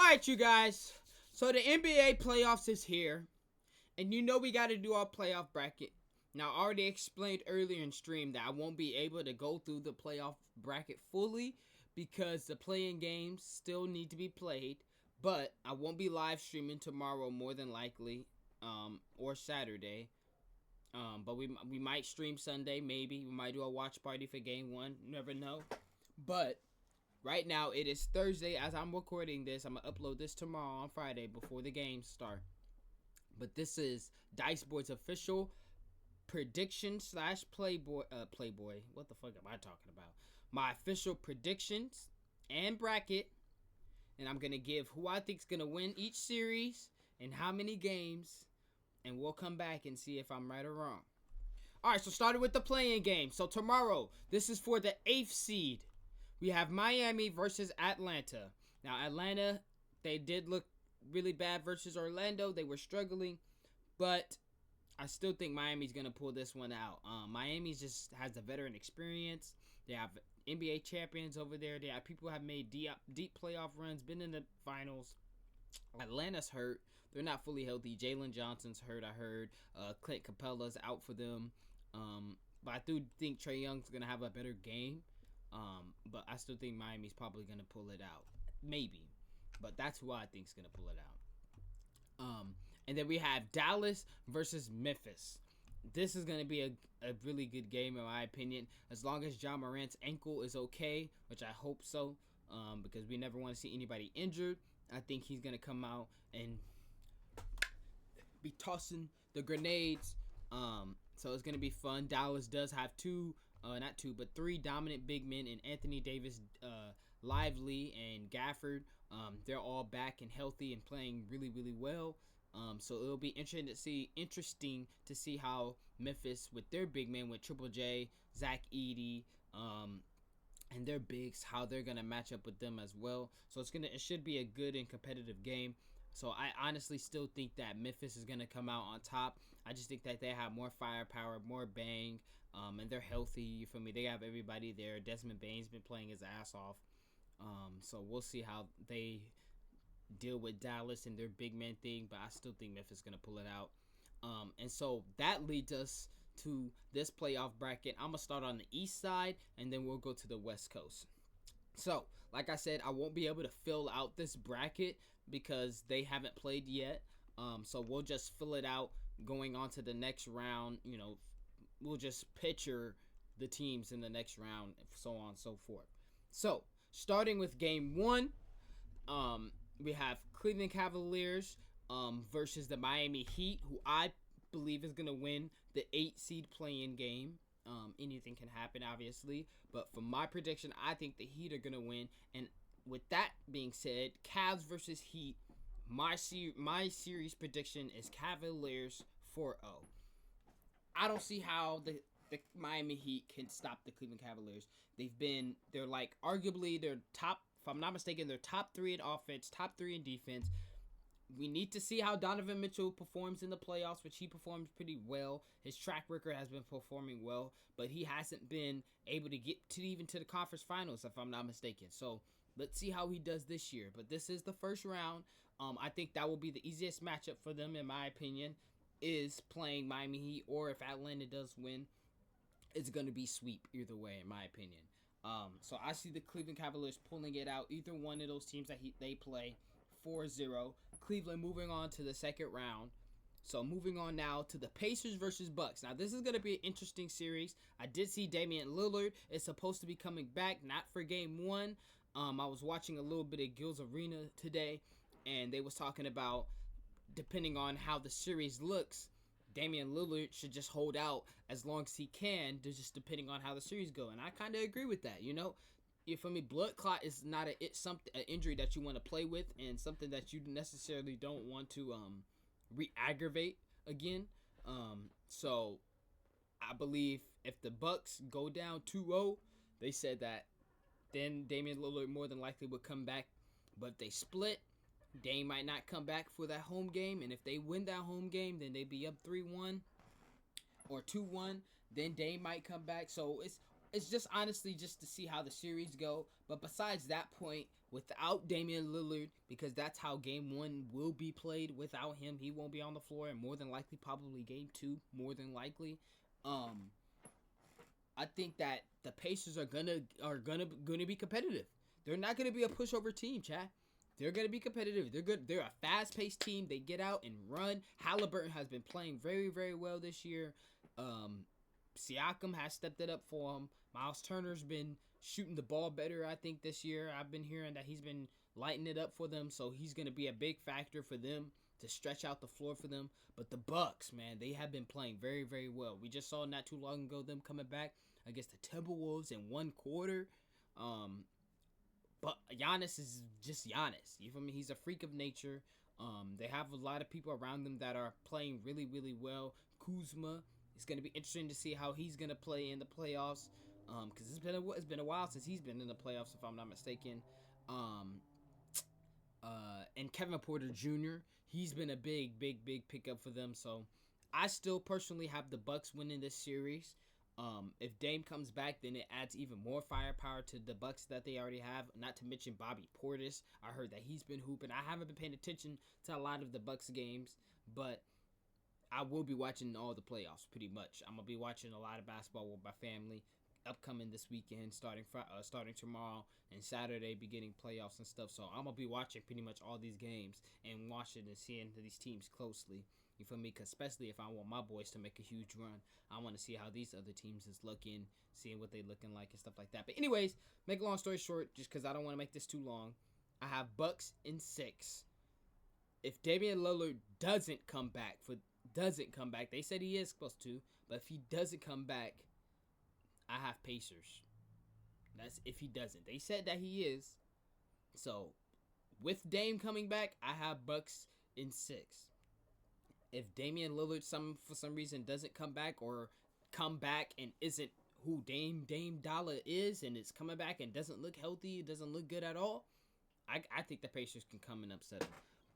Alright, you guys. So the NBA playoffs is here. And you know we got to do our playoff bracket. Now, I already explained earlier in stream that I won't be able to go through the playoff bracket fully because the playing games still need to be played. But I won't be live streaming tomorrow more than likely, or Saturday. But we might stream Sunday, maybe. We might do a watch party for game one. You never know. But right now, it is Thursday as I'm recording this. I'm going to upload this tomorrow on Friday before the games start. But this is Dice Boy's official prediction slash Playboy. What the fuck am I talking about? My official predictions and bracket. And I'm going to give who I think is going to win each series and how many games. And we'll come back and see if I'm right or wrong. Alright, so starting with the playing game. So tomorrow, this is for the 8th seed. We have Miami versus Atlanta. Now, Atlanta, they did look really bad versus Orlando. They were struggling, but I still think Miami's going to pull this one out. Miami just has the veteran experience. They have NBA champions over there. They have people who have made deep playoff runs, been in the finals. Atlanta's hurt. They're not fully healthy. Jalen Johnson's hurt, I heard. Clint Capella's out for them. But I do think Trae Young's going to have a better game. But I still think Miami's probably going to pull it out. Maybe. But that's who I think is going to pull it out. And then we have Dallas versus Memphis. This is going to be a really good game, in my opinion. As long as Ja Morant's ankle is okay, which I hope so, because we never want to see anybody injured. I think he's going to come out and be tossing the grenades. So it's going to be fun. Dallas does have three dominant big men in Anthony Davis, Lively, and Gafford. They're all back and healthy and playing really, really well. So it'll be interesting to see how Memphis, with their big men, with Triple J, Zach Edey, and their bigs, how they're gonna match up with them as well. So it should be a good and competitive game. So I honestly still think that Memphis is gonna come out on top. I just think that they have more firepower, more bang, and they're healthy. You feel me? They have everybody there. Desmond Bane's been playing his ass off. So we'll see how they deal with Dallas and their big man thing, but I still think Memphis is going to pull it out. And so that leads us to this playoff bracket. I'm going to start on the east side, and then we'll go to the west coast. So, like I said, I won't be able to fill out this bracket because they haven't played yet. So we'll just fill it out going on to the next round. You know, we'll just picture the teams in the next round, so on and so forth. So, starting with game one, we have Cleveland Cavaliers versus the Miami Heat, who I believe is going to win the 8 seed play-in game. Anything can happen, obviously. But for my prediction, I think the Heat are going to win. And with that being said, Cavs versus Heat, my series prediction is Cavaliers 4-0. I don't see how the Miami Heat can stop the Cleveland Cavaliers. They're like arguably their top, if I'm not mistaken, they're top 3 in offense, top 3 in defense. We need to see how Donovan Mitchell performs in the playoffs, which he performs pretty well. His track record has been performing well, but he hasn't been able to get to even to the conference finals, if I'm not mistaken. So let's see how he does this year. But this is the first round. I think that will be the easiest matchup for them, in my opinion, is playing Miami Heat, or if Atlanta does win, it's going to be sweep either way, in my opinion. So I see the Cleveland Cavaliers pulling it out. Either one of those teams that they play, 4-0. Cleveland moving on to the second round. So moving on now to the Pacers versus Bucks. Now this is going to be an interesting series. I did see Damian Lillard is supposed to be coming back, not for game one. I was watching a little bit of Gil's Arena today, and they was talking about, depending on how the series looks, Damian Lillard should just hold out as long as he can, just depending on how the series go. And I kind of agree with that, you know. For me, blood clot is not an injury that you want to play with, and something that you necessarily don't want to re-aggravate again. So I believe if the Bucks go down 2-0, they said that then Damian Lillard more than likely would come back. But if they split, Dame might not come back for that home game, and if they win that home game, then they'd be up 3-1 or 2-1. Then Dame might come back. So it's just honestly just to see how the series go. But besides that point, without Damian Lillard, because that's how game one will be played. Without him, he won't be on the floor, and more than likely, probably game two, more than likely. Um, I think that the Pacers are gonna be competitive. They're not gonna be a pushover team, Chad. They're gonna be competitive. They're good. They're a fast-paced team. They get out and run. Halliburton has been playing very, very well this year. Um, Siakam has stepped it up for him. Miles Turner's been shooting the ball better, I think, this year. I've been hearing that he's been lighting it up for them, so he's gonna be a big factor for them to stretch out the floor for them. But the Bucks, man, they have been playing very, very well. We just saw not too long ago them coming back against the Timberwolves in one quarter. But Giannis is just Giannis. You feel me? He's a freak of nature. They have a lot of people around them that are playing really, really well. Kuzma, it's going to be interesting to see how he's going to play in the playoffs. Because it's been a while since he's been in the playoffs, if I'm not mistaken. Um, and Kevin Porter Jr., he's been a big, big, big pickup for them. So I still personally have the Bucks winning this series. If Dame comes back, then it adds even more firepower to the Bucks that they already have. Not to mention Bobby Portis. I heard that he's been hooping. I haven't been paying attention to a lot of the Bucks games, but I will be watching all the playoffs pretty much. I'm gonna be watching a lot of basketball with my family. Upcoming this weekend, starting tomorrow and Saturday, beginning playoffs and stuff. So I'm gonna be watching pretty much all these games and watching and seeing these teams closely. You feel me? Cause especially if I want my boys to make a huge run, I want to see how these other teams is looking, seeing what they looking like and stuff like that. But anyways, make a long story short, just cause I don't want to make this too long, I have Bucks in 6. If Damian Lillard doesn't come back, they said he is supposed to, but if he doesn't come back, I have Pacers. That's if he doesn't. They said that he is. So, with Dame coming back, I have Bucks in 6. If Damian Lillard for some reason doesn't come back, or come back and isn't who Dame Dollar is, and it's coming back and doesn't look healthy, doesn't look good at all, I think the Pacers can come and upset him.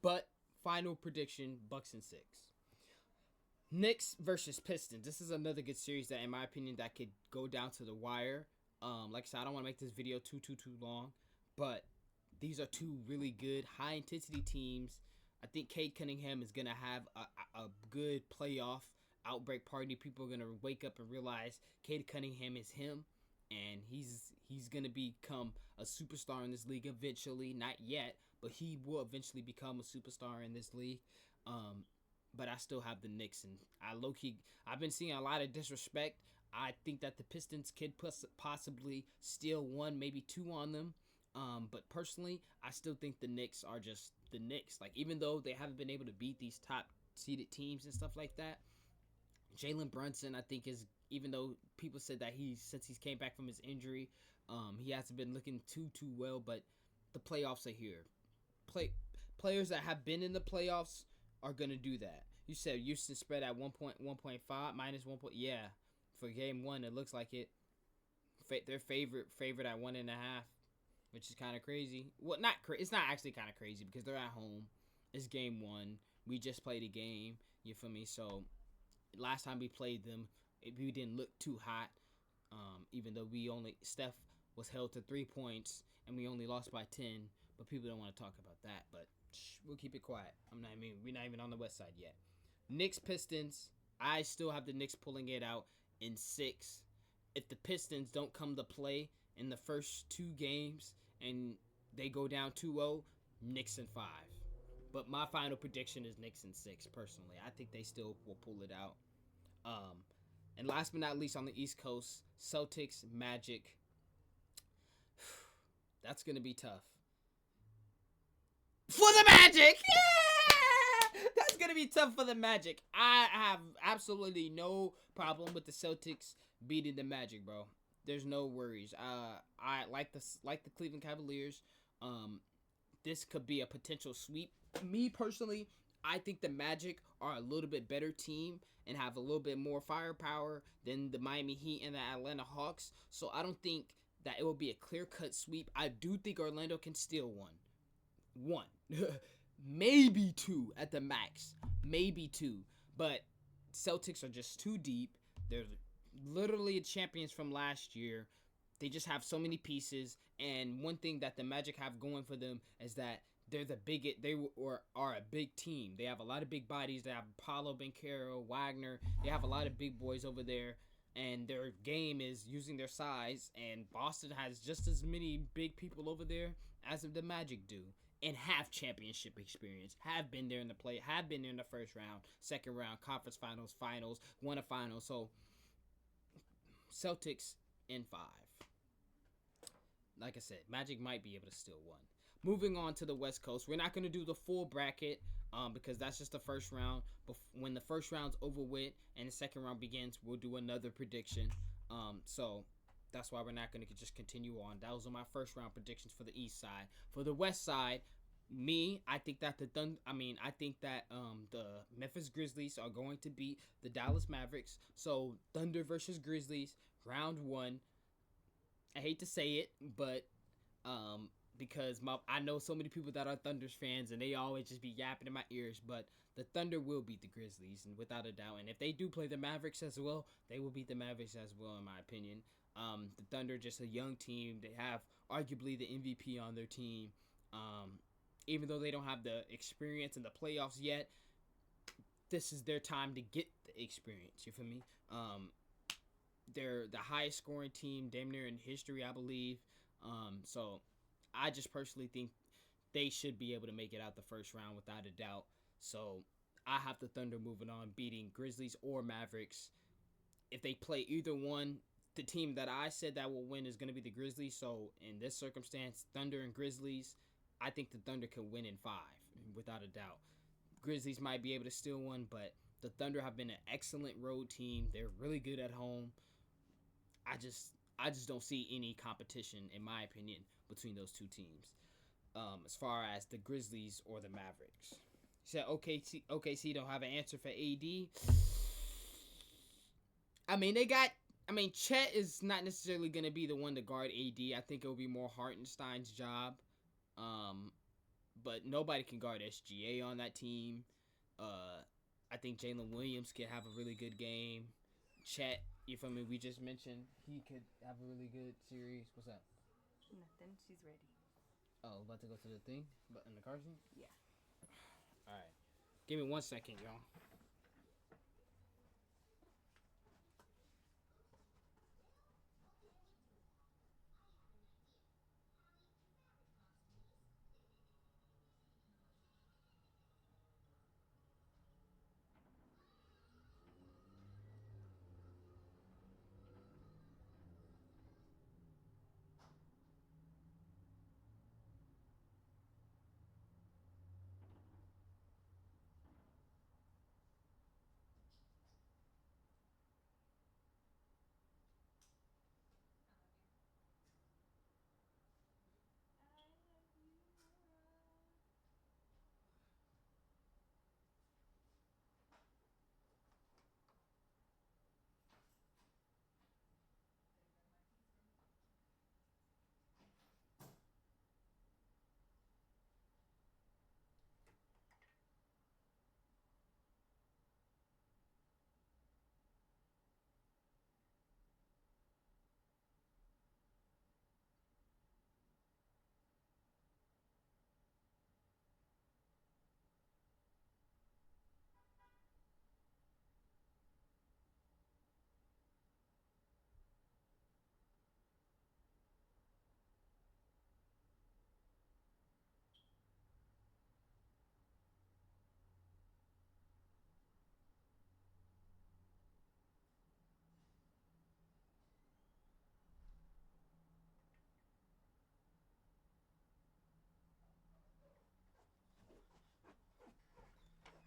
But final prediction: Bucks in 6. Knicks versus Pistons. This is another good series that, in my opinion, that could go down to the wire. Like I said, I don't want to make this video too long, but these are two really good, high-intensity teams. I think Cade Cunningham is going to have a good playoff outbreak party. People are going to wake up and realize Cade Cunningham is him, and he's going to become a superstar in this league eventually. Not yet, but he will eventually become a superstar in this league. But I still have the Knicks, and I've been seeing a lot of disrespect. I think that the Pistons could possibly steal 1, maybe 2 on them. But personally, I still think the Knicks are just the Knicks. Like, even though they haven't been able to beat these top-seeded teams and stuff like that, Jalen Brunson, I think, even though people said that since he's came back from his injury, he hasn't been looking too well, but the playoffs are here. Players that have been in the playoffs are gonna do that. You said Houston spread at 1.5 minus 1. Yeah, for game 1, it looks like it. Their favorite at 1.5, which is kind of crazy. Well, it's not actually kind of crazy because they're at home. It's game 1. We just played a game. You feel me? So last time we played them, we didn't look too hot. Even though Steph was held to 3 points and we only lost by 10. But people don't want to talk about that. But we'll keep it quiet. We're not even on the West Side yet. Knicks Pistons. I still have the Knicks pulling it out in 6. If the Pistons don't come to play in the first 2 games and they go down 2-0, Knicks in 5. But my final prediction is Knicks in 6. Personally, I think they still will pull it out. And last but not least, on the East Coast, Celtics Magic. That's gonna be tough. For the Magic! Yeah! That's going to be tough for the Magic. I have absolutely no problem with the Celtics beating the Magic, bro. There's no worries. I like the Cleveland Cavaliers. This could be a potential sweep. Me, personally, I think the Magic are a little bit better team and have a little bit more firepower than the Miami Heat and the Atlanta Hawks. So I don't think that it will be a clear-cut sweep. I do think Orlando can steal one. Maybe 2 at the max, maybe 2, but Celtics are just too deep. They're literally champions from last year. They just have so many pieces, and one thing that the Magic have going for them is that they're the biggest. Are a big team. They have a lot of big bodies. They have Paulo Banchero, Wagner. They have a lot of big boys over there, and their game is using their size. And Boston has just as many big people over there as the Magic do, and have championship experience. Have been there in the play. Have been there in the first round, second round, conference finals, won a final. So Celtics in 5. Like I said, Magic might be able to steal one. Moving on to the West Coast, we're not going to do the full bracket because that's just the first round. But when the first round's over with and the second round begins, we'll do another prediction. So that's why we're not going to just continue on. That was my first round predictions for the East side. For the West side, I think that the Memphis Grizzlies are going to beat the Dallas Mavericks. So Thunder versus Grizzlies, round 1. I hate to say it, but because I know so many people that are Thunder's fans, and they always just be yapping in my ears, but the Thunder will beat the Grizzlies, and without a doubt. And if they do play the Mavericks as well, they will beat the Mavericks as well, in my opinion. The Thunder just a young team. They have arguably the MVP on their team. Even though they don't have the experience in the playoffs yet, this is their time to get the experience. You feel me? They're the highest scoring team damn near in history, I believe. So I just personally think they should be able to make it out the first round without a doubt. So I have the Thunder moving on, beating Grizzlies or Mavericks. If they play either one, the team that I said that will win is going to be the Grizzlies. So in this circumstance, Thunder and Grizzlies, I think the Thunder can win in 5 without a doubt. Grizzlies might be able to steal one, but the Thunder have been an excellent road team. They're really good at home. I just don't see any competition, in my opinion, between those two teams. As far as the Grizzlies or the Mavericks. You said OKC don't have an answer for AD. Chet is not necessarily going to be the one to guard AD. I think it will be more Hartenstein's job. But nobody can guard SGA on that team. I think Jalen Williams can have a really good game. Chet, you feel me? We just mentioned he could have a really good series. What's up? Nothing. She's ready. Oh, about to go to the thing? But in the car scene? Yeah. All right. Give me 1 second, y'all.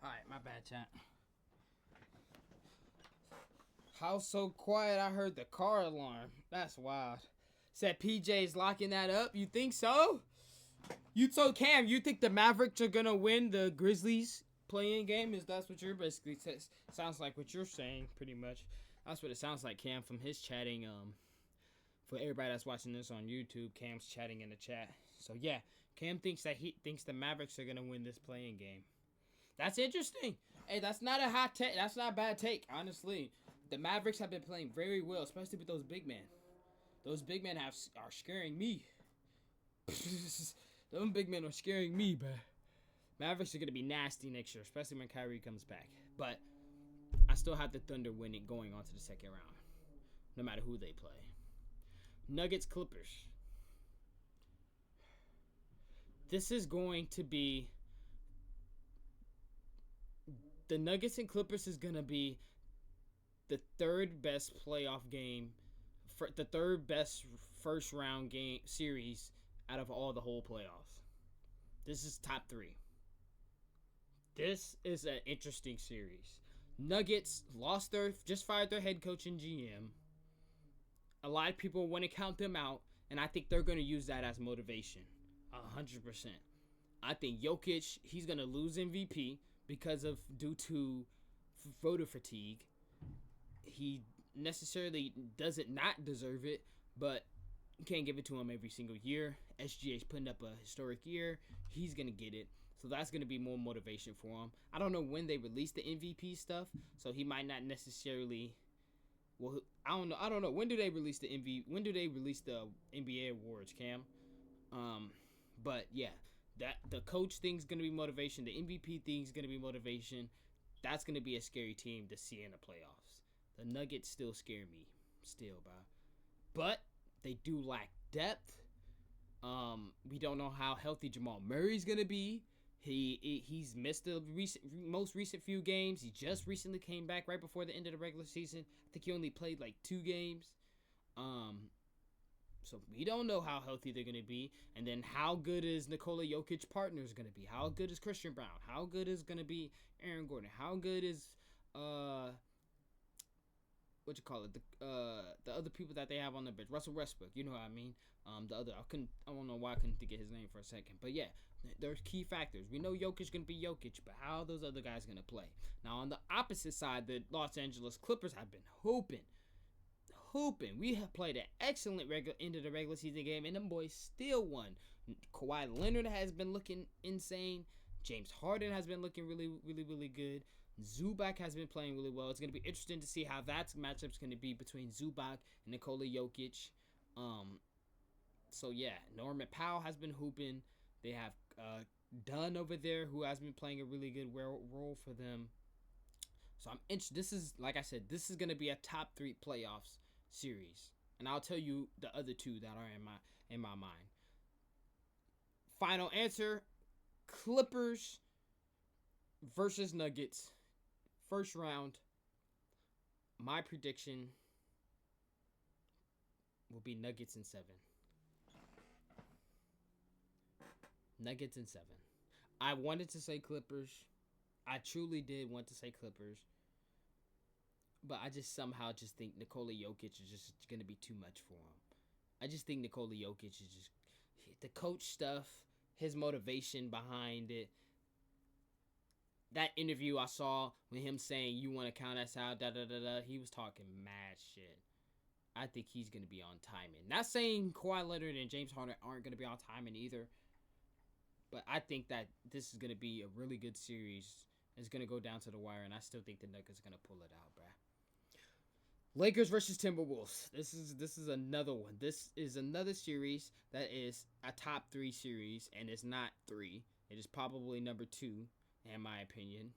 Alright, my bad, chat. House so quiet, I heard the car alarm. That's wild. Said PJ's locking that up. You think so? You told Cam, you think the Mavericks are gonna win the Grizzlies playing game? Is that's what you're basically sounds like what you're saying, pretty much. That's what it sounds like, Cam, from his chatting. For everybody that's watching this on YouTube, Cam's chatting in the chat. So yeah, Cam thinks that he thinks the Mavericks are gonna win this playing game. That's interesting. Hey, that's not a hot take. That's not a bad take, honestly. The Mavericks have been playing very well, especially with those big men. Those big men are scaring me. Those big men are scaring me, but Mavericks are gonna be nasty next year, especially when Kyrie comes back. But I still have the Thunder winning going on to the second round, no matter who they play. Nuggets Clippers. This is going to be the Nuggets and Clippers is gonna be the third best playoff game, for the third best first round game series out of all the whole playoffs. This is top 3. This is an interesting series. Nuggets just fired their head coach and GM. A lot of people want to count them out, and I think they're going to use that as motivation. 100%. I think Jokic, he's going to lose MVP due to voter fatigue. He necessarily doesn't not deserve it, but you can't give it to him every single year. SGA's putting up a historic year. He's going to get it. So that's going to be more motivation for him. I don't know when they release the MVP stuff, so he might not necessarily. Well, I don't know. When do they release the When do they release the NBA awards, Cam? But yeah, that the coach thing's going to be motivation. The MVP thing's going to be motivation. That's going to be a scary team to see in the playoffs. The Nuggets still scare me, bro. But they do lack depth. We don't know how healthy Jamal Murray's going to be. He's missed the most recent few games. He just recently came back right before the end of the regular season. I think he only played like 2 games. So we don't know how healthy they're going to be. And then how good is Nikola Jokic's partners going to be? How good is Christian Brown? How good is going to be Aaron Gordon? How good is the other people that they have on the bench? Russell Westbrook, you know what I mean? I don't know why I couldn't think of his name for a second. But yeah, there's key factors. We know Jokic's going to be Jokic, but how are those other guys going to play? Now, on the opposite side, the Los Angeles Clippers have been hooping. We have played an excellent end of the regular season game, and them boys still won. Kawhi Leonard has been looking insane. James Harden has been looking really, really, really good. Zubac has been playing really well. It's going to be interesting to see how that matchup's going to be between Zubac and Nikola Jokic. So yeah, Norman Powell has been hooping. They have Dunn over there, who has been playing a really good role for them. So I'm interested. This is, like I said, this is going to be a top 3 playoffs series, and I'll tell you the other 2 that are in my mind. Final answer: Clippers versus Nuggets, first round. My prediction will be Nuggets in 7. Nuggets in 7. I wanted to say Clippers. I truly did want to say Clippers. But I just somehow just think Nikola Jokic is just going to be too much for him. I just think Nikola Jokic is just... The coach stuff, his motivation behind it. That interview I saw with him saying, you want to count us out, da-da-da-da. He was talking mad shit. I think he's going to be on timing. Not saying Kawhi Leonard and James Harden aren't going to be on timing either. But I think that this is going to be a really good series. It's going to go down to the wire, and I still think the Nuggets are going to pull it out, bruh. Lakers versus Timberwolves. This is another one. This is another series that is a top 3 series, and it's not 3. It is probably number 2, in my opinion.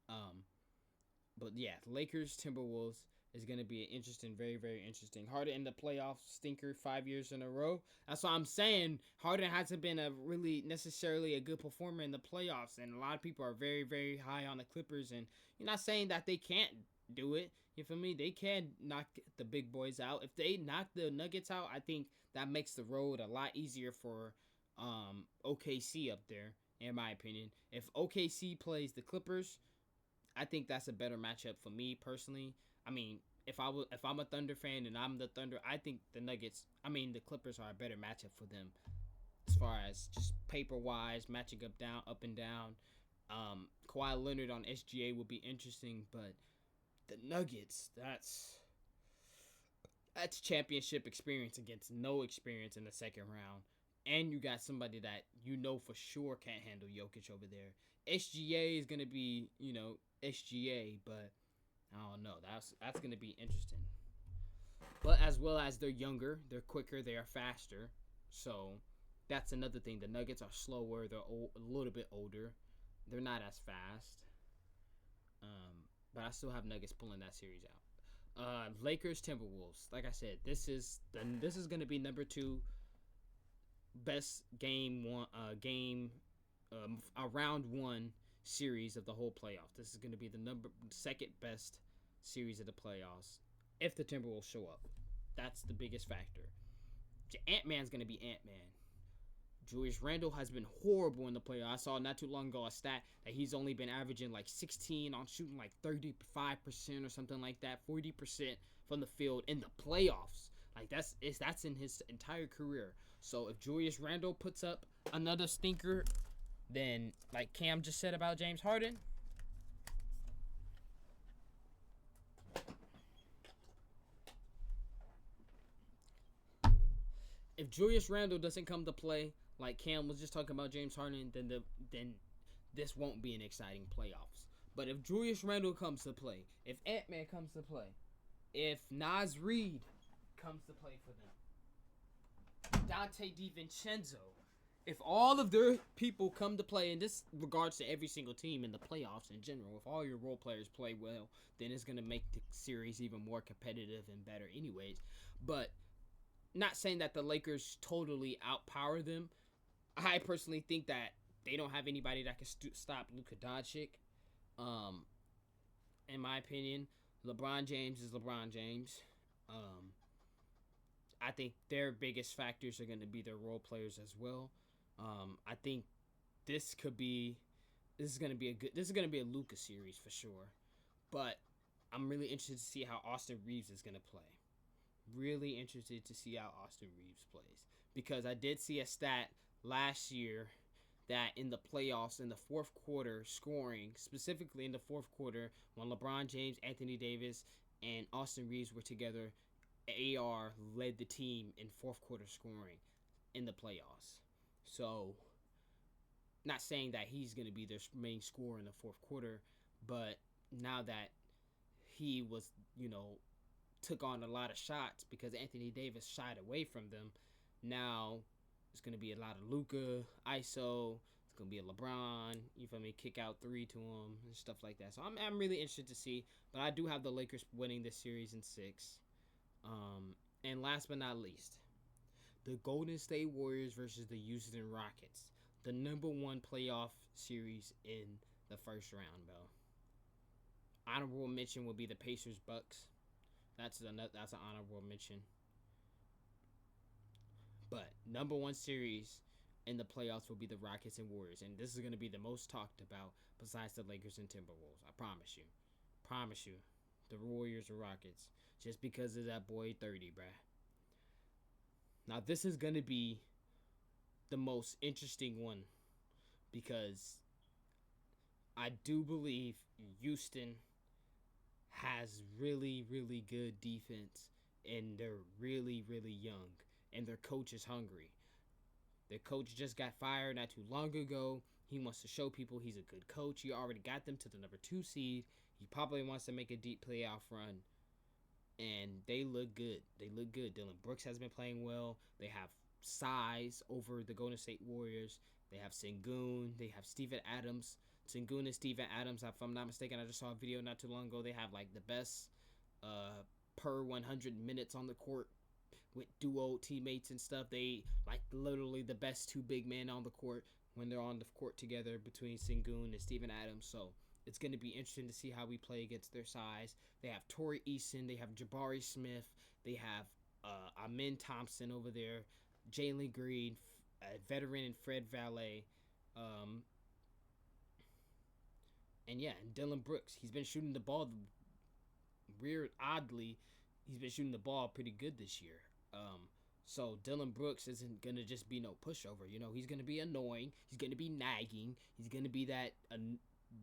But yeah, Lakers Timberwolves is going to be an interesting, very, very interesting. Harden in the playoff stinker 5 years in a row. That's why I'm saying Harden hasn't been a really necessarily a good performer in the playoffs, and a lot of people are very, very high on the Clippers. And you're not saying that they can't do it. You feel me? They can knock the big boys out. If they knock the Nuggets out, I think that makes the road a lot easier for OKC up there, in my opinion. If OKC plays the Clippers, I think that's a better matchup for me personally. I mean, if I'm a Thunder fan and I'm the Thunder, I think the Clippers are a better matchup for them as far as just paper-wise, matching up and down. Kawhi Leonard on SGA will be interesting, but the Nuggets, that's championship experience against no experience in the second round. And you got somebody that you know for sure can't handle Jokic over there. SGA is going to be, SGA, but I don't know. That's going to be interesting. But as well as they're younger, they're quicker, they are faster. So that's another thing. The Nuggets are slower. They're a little bit older. They're not as fast. But I still have Nuggets pulling that series out. Lakers Timberwolves. Like I said, this is gonna be number 2 best game a round 1 series of the whole playoffs. This is gonna be the second best series of the playoffs if the Timberwolves show up. That's the biggest factor. Ant-Man's gonna be Ant-Man. Julius Randle has been horrible in the playoffs. I saw not too long ago a stat that he's only been averaging like 16 on shooting like 35% or something like that, 40% from the field in the playoffs. Like that's in his entire career. So if Julius Randle puts up another stinker, then like Cam just said about James Harden, if Julius Randle doesn't come to play, like Cam was just talking about James Harden, then this won't be an exciting playoffs. But if Julius Randle comes to play, if Ant-Man comes to play, if Naz Reid comes to play for them, Dante DiVincenzo, if all of their people come to play, and this regards to every single team in the playoffs in general, if all your role players play well, then it's going to make the series even more competitive and better anyways. But not saying that the Lakers totally outpower them. I personally think that they don't have anybody that can stop Luka Doncic. In my opinion, LeBron James is LeBron James. I think their biggest factors are going to be their role players as well. I think this is going to be a Luka series for sure. But I'm really interested to see how Austin Reeves is going to play. Really interested to see how Austin Reeves plays, because I did see a stat last year that in the playoffs in the fourth quarter scoring, specifically in the fourth quarter when LeBron James, Anthony Davis, and Austin Reeves were together, AR led the team in fourth quarter scoring in the playoffs. So not saying that he's going to be their main scorer in the fourth quarter, but now that he was, took on a lot of shots because Anthony Davis shied away from them. Now it's going to be a lot of Luka, ISO. It's going to be a LeBron. You feel me? Kick out 3 to him and stuff like that. So I'm really interested to see. But I do have the Lakers winning this series in 6. And last but not least, the Golden State Warriors versus the Houston Rockets. The number 1 playoff series in the first round, bro. Honorable mention would be the Pacers Bucks. That's an honorable mention. But number 1 series in the playoffs will be the Rockets and Warriors. And this is going to be the most talked about besides the Lakers and Timberwolves. I promise you. Promise you. The Warriors or Rockets. Just because of that boy 30, bruh. Now this is going to be the most interesting one, because I do believe Houston has really, really good defense, and they're really, really young, and their coach is hungry. Their coach just got fired not too long ago. He wants to show people he's a good coach. He already got them to the number 2 seed. He probably wants to make a deep playoff run, and they look good. They look good. Dylan Brooks has been playing well. They have size over the Golden State Warriors. They have Sengun. They have Steven Adams. Sengun and Steven Adams, if I'm not mistaken, I just saw a video not too long ago. They have like the best per 100 minutes on the court with duo teammates and stuff. They like literally the best 2 big men on the court when they're on the court together between Sengun and Steven Adams. So it's going to be interesting to see how we play against their size. They have Torrey Eason. They have Jabari Smith. They have Amin Thompson over there. Jalen Green, a veteran, and Fred Valet. And yeah, and Dylan Brooks. He's been shooting the ball oddly, he's been shooting the ball pretty good this year. So Dylan Brooks isn't going to just be no pushover. He's going to be annoying. He's going to be nagging. He's going to be that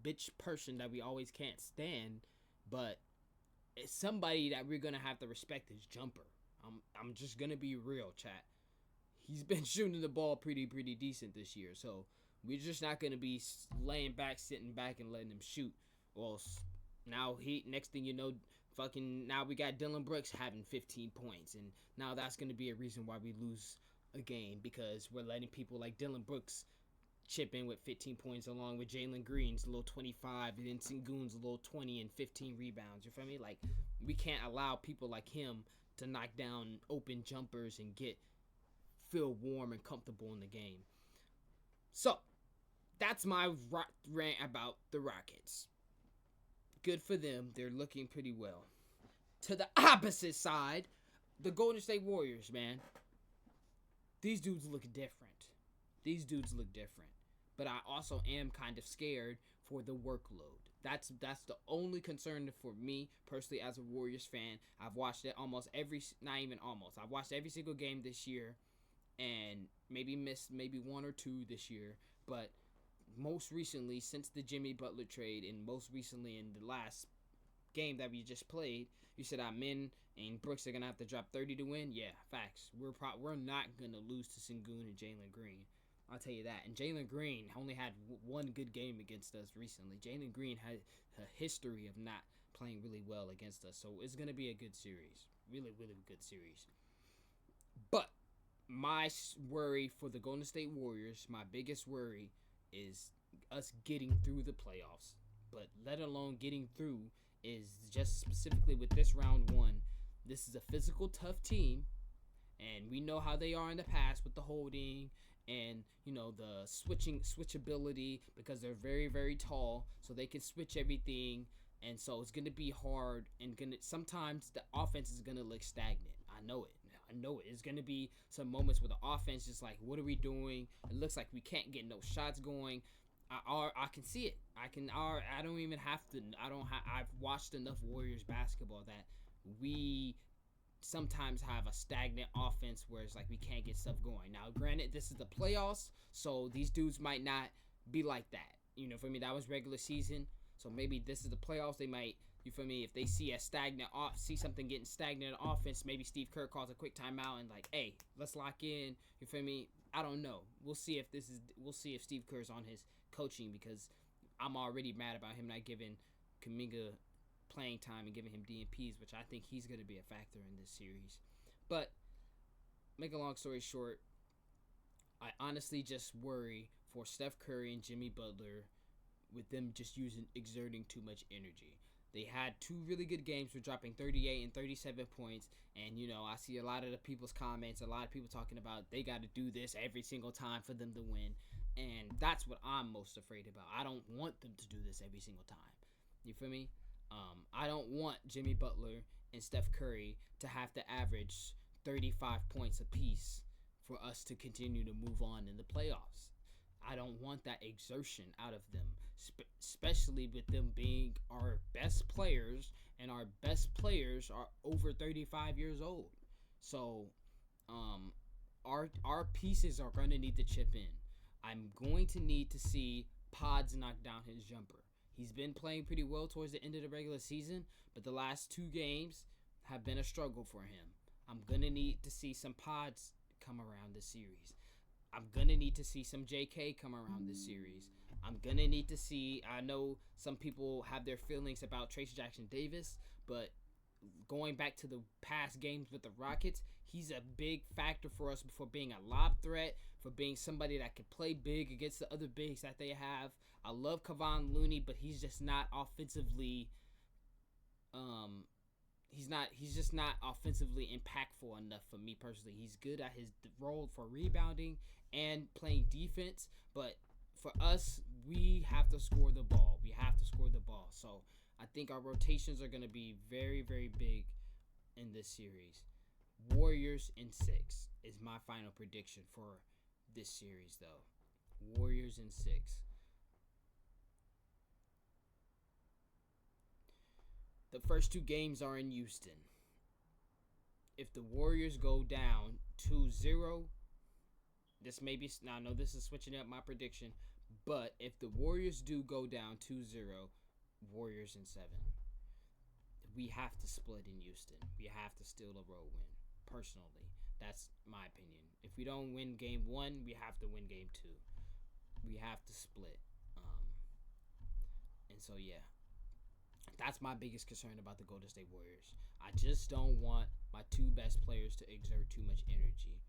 bitch person that we always can't stand. But it's somebody that we're going to have to respect his jumper. I'm just going to be real, chat. He's been shooting the ball pretty decent this year. So we're just not going to be laying back, sitting back, and letting him shoot. Well, now next thing you know, Fucking now we got Dylan Brooks having 15 points, and now that's going to be a reason why we lose a game because we're letting people like Dylan Brooks chip in with 15 points along with Jalen Green's a little 25 and then Sengun's a little 20 and 15 rebounds. You feel me? Like, we can't allow people like him to knock down open jumpers and feel warm and comfortable in the game. So, that's my rant about the Rockets. Good for them. They're looking pretty well. To the opposite side, the Golden State Warriors, man. These dudes look different. But I also am kind of scared for the workload. That's the only concern for me personally as a Warriors fan. I've watched it I've watched every single game this year and maybe missed one or two this year. But most recently, since the Jimmy Butler trade and most recently in the last game that we just played, you said Min and Brooks are going to have to drop 30 to win? Yeah, facts. We're not going to lose to Sengun and Jalen Green. I'll tell you that. And Jalen Green only had one good game against us recently. Jalen Green had a history of not playing really well against us. So it's going to be a good series. Really, really good series. But my worry for the Golden State Warriors, my biggest worry is us getting through the playoffs. But let alone getting through is just specifically with this round one. This is a physical, tough team. And we know how they are in the past with the holding and, the switchability because they're very, very tall. So they can switch everything. And so it's going to be hard. And sometimes the offense is going to look stagnant. I know it. It's going to be some moments where the offense is like, what are we doing? It looks like we can't get no shots going. I can see it. I don't even have to. I've watched enough Warriors basketball that we sometimes have a stagnant offense where it's like we can't get stuff going. Now, granted, this is the playoffs, so these dudes might not be like that. For me, that was regular season. So maybe this is the playoffs. They might, if they see something getting stagnant in offense, maybe Steve Kerr calls a quick timeout and like, hey, let's lock in. I don't know. We'll see if Steve Kerr's on his coaching because I'm already mad about him not giving Kuminga playing time and giving him DNPs, which I think he's going to be a factor in this series. But make a long story short, I honestly just worry for Steph Curry and Jimmy Butler with them just exerting too much energy. They had two really good games for dropping 38 and 37 points. And, I see a lot of the people's comments, a lot of people talking about they got to do this every single time for them to win. And that's what I'm most afraid about. I don't want them to do this every single time. You feel me? I don't want Jimmy Butler and Steph Curry to have to average 35 points apiece for us to continue to move on in the playoffs. I don't want that exertion out of them, especially with them being our best players, and our best players are over 35 years old. So, our pieces are going to need to chip in. I'm going to need to see Pods knock down his jumper. He's been playing pretty well towards the end of the regular season, but the last two games have been a struggle for him. I'm going to need to see some Pods come around this series. I'm going to need to see some JK come around this series. I'm going to need to see, I know some people have their feelings about Tracy Jackson Davis, but going back to the past games with the Rockets, he's a big factor for us for being a lob threat, for being somebody that can play big against the other bigs that they have. I love Kevon Looney, but he's just not offensively he's just not offensively impactful enough for me personally. He's good at his role for rebounding and playing defense, but for us, we have to score the ball. So I think our rotations are going to be very, very big in this series. Warriors in 6 is my final prediction for this series, though. Warriors in 6. The first two games are in Houston. If the Warriors go down 2-0, I know this is switching up my prediction, but if the Warriors do go down 2-0, Warriors in 7. We have to split in Houston. We have to steal a road win. Personally, that's my opinion. If we don't win game 1, we have to win game 2. We have to split. And so, yeah. That's my biggest concern about the Golden State Warriors. I just don't want my two best players to exert too much energy.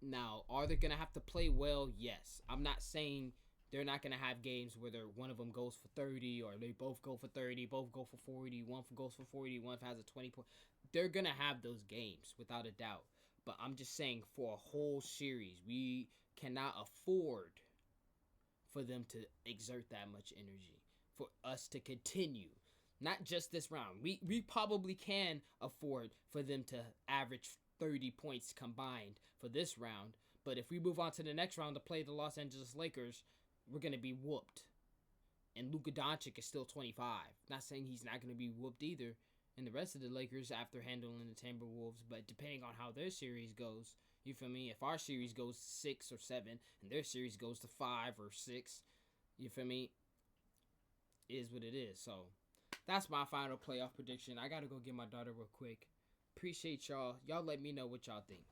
Now, are they going to have to play well? Yes. I'm not saying they're not going to have games where one of them goes for 30 or they both go for 30, both go for 40, one goes for 40, one has a 20 point. They're going to have those games without a doubt. But I'm just saying for a whole series, we cannot afford for them to exert that much energy, for us to continue. Not just this round. We probably can afford for them to average 30 points combined for this round. But if we move on to the next round to play the Los Angeles Lakers, we're going to be whooped. And Luka Doncic is still 25. Not saying he's not going to be whooped either. And the rest of the Lakers after handling the Timberwolves. But depending on how their series goes, you feel me? If our series goes 6 or 7 and their series goes to 5 or 6, you feel me? Is what it is. So that's my final playoff prediction. I got to go get my daughter real quick. Appreciate y'all. Y'all let me know what y'all think.